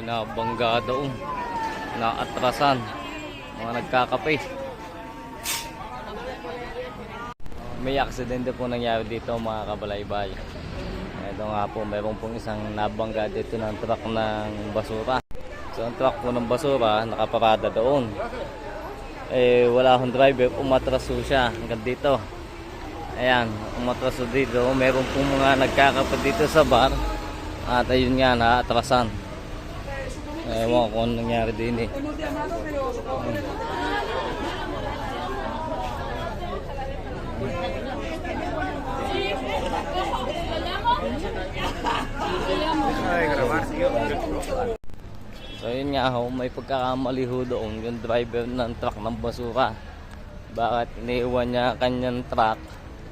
nabangga doon, naatrasan, mga nagkakape. May aksidente po nangyari dito mga kabalaybay. Ito nga po, mayroon pong isang nabangga dito ng truck ng basura. So ang truck po ng basura nakaparada doon. Wala akong driver, umatraso siya hanggang dito. Ayan, umatraso dito. Mayroon pong mga nagkakape dito sa bar. At ayun nga, naatrasan. Ewan ko kung nangyari din eh. So yun nga ho, may pagkakamali ho doon yung driver ng truck ng basura. Bakit iniiwan niya kanyang truck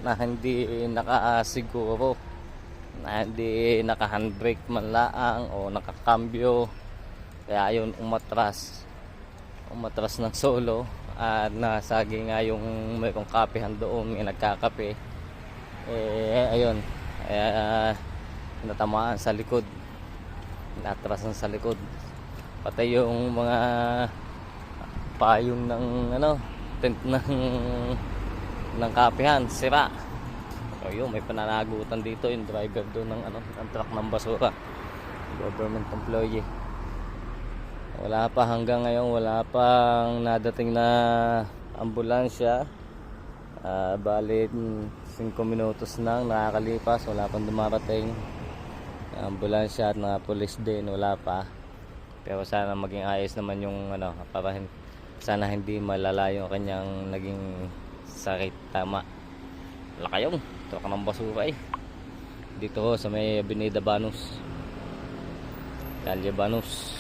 na hindi nakasiguro, na hindi naka-handbrake man laang o nakakambyo. Kaya yun, umatras ng solo at nasagi nga yung mayroong kapehan doon, may nagkakape. Ayun, natamaan sa likod, natrasan sa likod, pati yung mga payong ng tent ng kapehan sira. So yun, may pananagutan dito yung driver doon ng truck ng basura, government employee. Wala pa hanggang ngayon, wala pang nadating na ambulansya. Balit 5 minutos nang nakakalipas, wala pang dumarating ambulansya at mga pulis din, wala pa. Pero sana maging ayos naman yung para sana hindi malala yung kanyang naging sakit. Tama, wala kayong truck ng basura dito sa may Avenida Banus, Calle Banus.